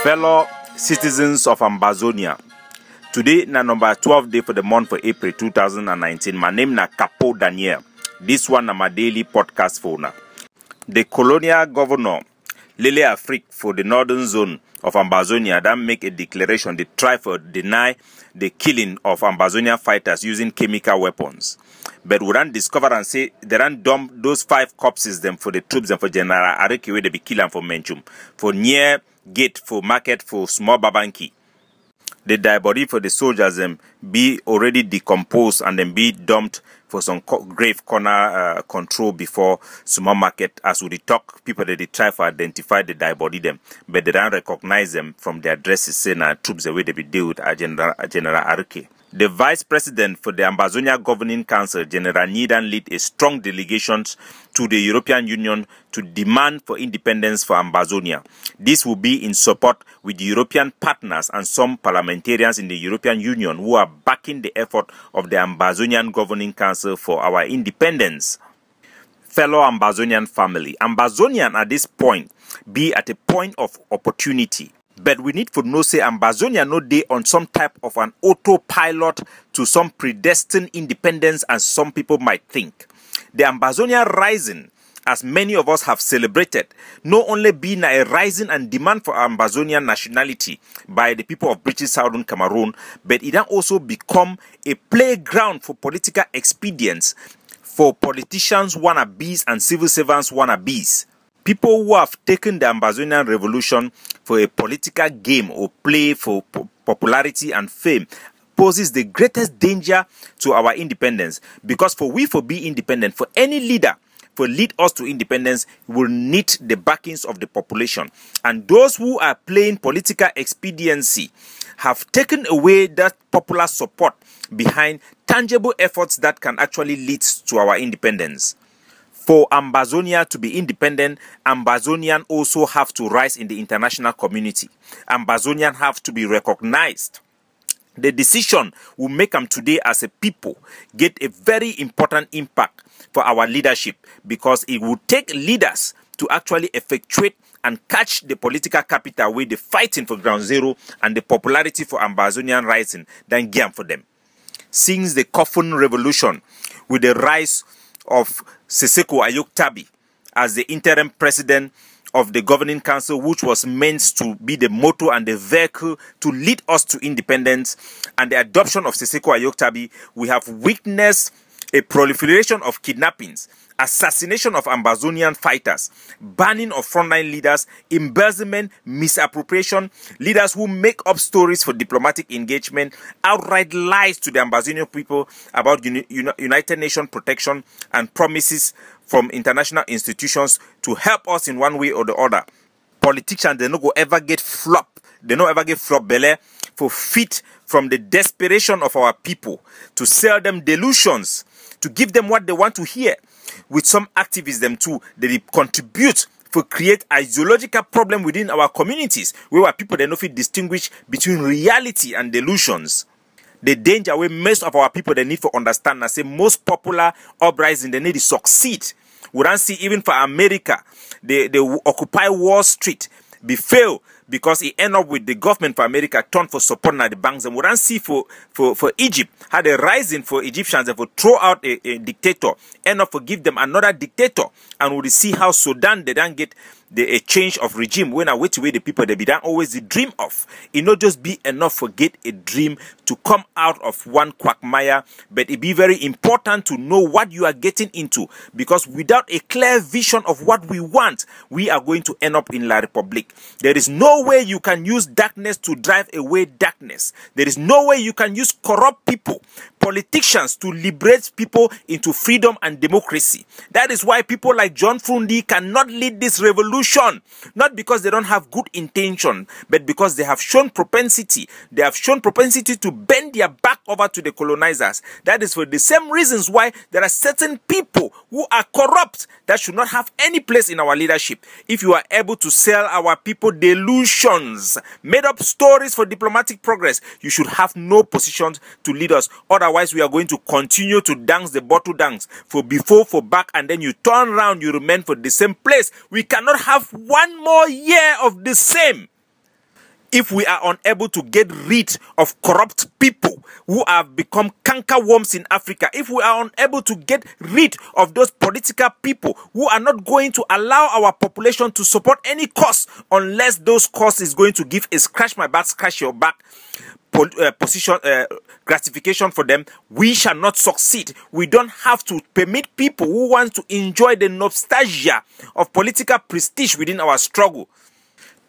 Fellow citizens of Ambazonia, today na number 12 day for the month for April 2019. My name na Capo Daniel. This one na my daily podcast for now. The colonial governor, Lele Afrique for the northern zone of Ambazonia, that make a declaration. They try to deny the killing of Ambazonia fighters using chemical weapons. But we don't discover and say they don't dump those 5 corpses them for the troops and for General Ariki where they be killing for Menchum, for near gate for market for small babanki. The die body for the soldiers them be already decomposed and then be dumped for some grave corner control before small market. As we talk, people that they try to identify the die body them, but they don't recognize them from their dresses saying troops the way they be deal with General Ariki. The Vice President for the Ambazonia Governing Council, General Nidan, lead a strong delegation to the European Union to demand for independence for Ambazonia. This will be in support with the European partners and some parliamentarians in the European Union who are backing the effort of the Ambazonian Governing Council for our independence. Fellow Ambazonian family, Ambazonian at this point be at a point of opportunity. But we need to know, say, Ambazonia no day on some type of an autopilot to some predestined independence as some people might think. The Ambazonia rising, as many of us have celebrated, not only being a rising and demand for Ambazonian nationality by the people of British Southern Cameroon, but it has also become a playground for political expedience, for politicians wannabes and civil servants wannabes. People who have taken the Ambazonian revolution for a political game or play for popularity and fame poses the greatest danger to our independence. Because for be independent, for any leader for lead us to independence, will need the backings of the population. And those who are playing political expediency have taken away that popular support behind tangible efforts that can actually lead to our independence. For Ambazonia to be independent, Ambazonian also have to rise in the international community. Ambazonian have to be recognized. The decision we make them today as a people get a very important impact for our leadership, because it will take leaders to actually effectuate and catch the political capital with the fighting for ground zero and the popularity for Ambazonian rising than game for them. Since the Coffin Revolution, with the rise of Seseko Ayoktabi as the interim president of the governing council, which was meant to be the motto and the vehicle to lead us to independence, and the adoption of Seseko Ayoktabi, we have witnessed a proliferation of kidnappings, assassination of Ambazonian fighters, banning of frontline leaders, embezzlement, misappropriation, leaders who make up stories for diplomatic engagement, outright lies to the Ambazonian people about United Nations protection and promises from international institutions to help us in one way or the other. Politicians, they no go ever get flop. They no ever get flop belly for fit from the desperation of our people to sell them delusions, to give them what they want to hear. With some activists them too, they contribute to create ideological problem within our communities, where our people they no fit distinguish between reality and delusions. The danger where most of our people they need to understand and say most popular uprising they need to succeed. We don't see even for America, they occupy Wall Street, be fail, because it end up with the government for America turn for support at the banks. And we don't see for Egypt, how they rising for Egyptians and for throw out a dictator, end up for give them another dictator. And we see how Sudan, they don't get a change of regime when I wait away the people they be done always the dream of. It not just be enough for get a dream to come out of one quagmire, but it be very important to know what you are getting into, because without a clear vision of what we want, we are going to end up in La Republic. There is no way you can use darkness to drive away darkness. There is no way you can use corrupt people, politicians, to liberate people into freedom and democracy. That is why people like John Frundi cannot lead this revolution. Not because they don't have good intention, but because they have shown propensity. They have shown propensity to bend their back over to the colonizers. That is for the same reasons why there are certain people who are corrupt that should not have any place in our leadership. If you are able to sell our people delusions, made up stories for diplomatic progress, you should have no position to lead us. Otherwise, we are going to continue to dance the bottle dance for before, for back, and then you turn around, you remain for the same place. We cannot have one more year of the same. if we are unable to get rid of corrupt people who have become cankerworms in Africa, if we are unable to get rid of those political people who are not going to allow our population to support any cause unless those cause is going to give a scratch my back, scratch your back position gratification for them, we shall not succeed. We don't have to permit people who want to enjoy the nostalgia of political prestige within our struggle.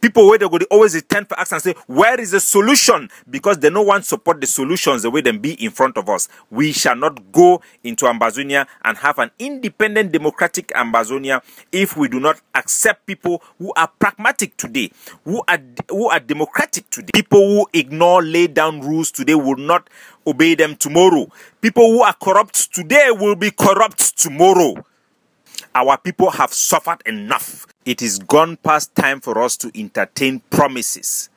People where they go, they always return for us and say, where is the solution? Because they no one support the solutions the way them be in front of us. We shall not go into Ambazonia and have an independent democratic Ambazonia if we do not accept people who are pragmatic today, who are democratic today. People who ignore laid down rules today will not obey them tomorrow. People who are corrupt today will be corrupt tomorrow. Our people have suffered enough. It is gone past time for us to entertain promises.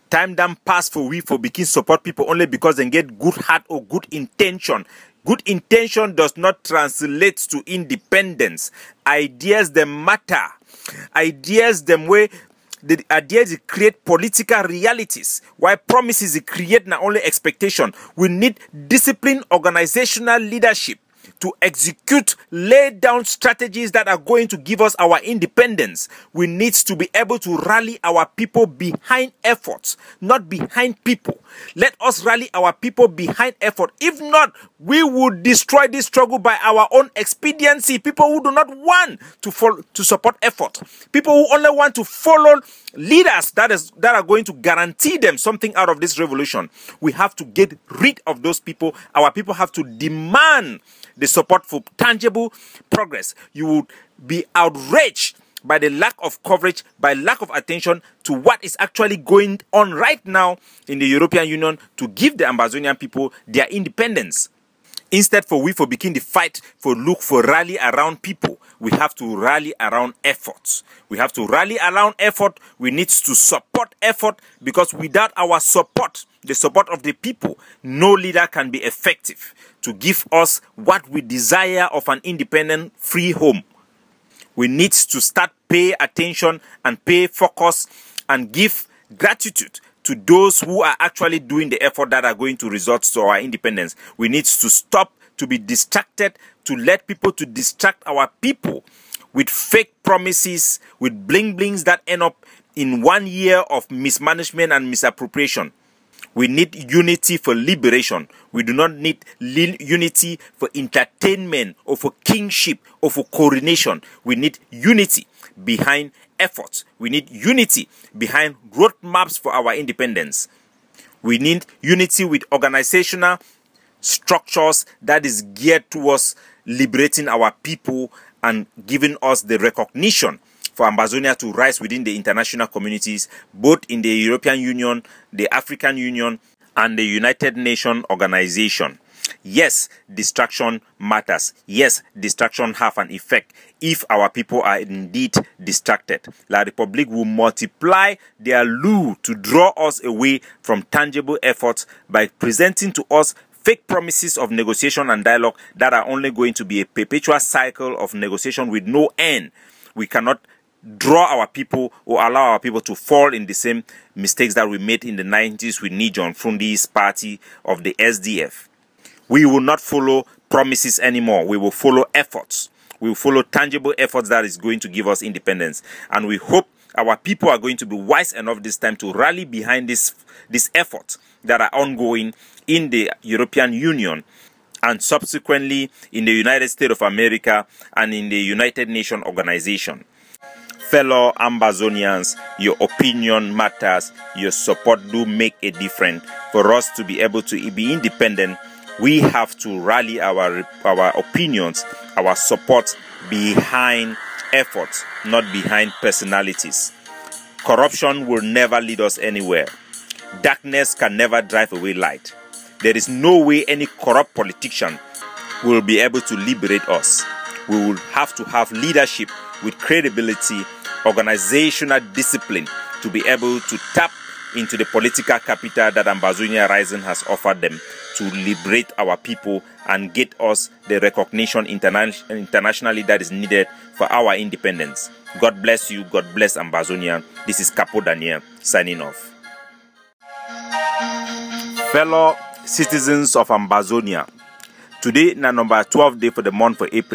Time done past for we for begin support people only because they get good heart or good intention. Good intention does not translate to independence. Ideas them matter. Ideas them way. The ideas create political realities. While promises create not only expectation. We need disciplined organizational leadership to execute laid down strategies that are going to give us our independence. We need to be able to rally our people behind efforts, not behind people. Let us rally our people behind effort. If not, we will destroy this struggle by our own expediency. People who do not want to support effort. People who only want to follow leaders that are going to guarantee them something out of this revolution. We have to get rid of those people. Our people have to demand the support for tangible progress. You would be outraged by the lack of coverage, by lack of attention to what is actually going on right now in the European Union to give the Ambazonian people their independence. Instead for we for begin the fight for look for rally around people, we have to rally around efforts. We have to rally around effort. We need to support effort, because without our support, the support of the people, no leader can be effective to give us what we desire of an independent, free home. We need to start pay attention and pay focus and give gratitude to those who are actually doing the effort that are going to result to our independence. We need to stop to be distracted, to let people to distract our people with fake promises, with bling-blings that end up in 1 year of mismanagement and misappropriation. We need unity for liberation. We do not need unity for entertainment or for kingship or for coronation. We need unity behind efforts. We need unity behind roadmaps for our independence. We need unity with organizational structures that is geared towards liberating our people and giving us the recognition for Ambazonia to rise within the international communities, both in the European Union, the African Union, and the United Nations Organization. Yes, distraction matters. Yes, distraction have an effect if our people are indeed distracted. La République will multiply their lure to draw us away from tangible efforts by presenting to us fake promises of negotiation and dialogue that are only going to be a perpetual cycle of negotiation with no end. We cannot draw our people or allow our people to fall in the same mistakes that we made in the 90s with Nijon Fundi's party of the SDF. We will not follow promises anymore. We will follow efforts. We will follow tangible efforts that is going to give us independence. And we hope our people are going to be wise enough this time to rally behind this efforts that are ongoing in the European Union and subsequently in the United States of America and in the United Nations Organization. Fellow Ambazonians, your opinion matters. Your support do make a difference. For us to be able to be independent, we have to rally our opinions, our support behind efforts, not behind personalities. Corruption will never lead us anywhere. Darkness can never drive away light. There is no way any corrupt politician will be able to liberate us. We will have to have leadership with credibility, organizational discipline to be able to tap into the political capital that Ambazonia Rising has offered them to liberate our people and get us the recognition internationally that is needed for our independence. God bless you. God bless Ambazonia. This is Capo Daniel signing off. Fellow citizens of Ambazonia, today na number 12 day for the month for April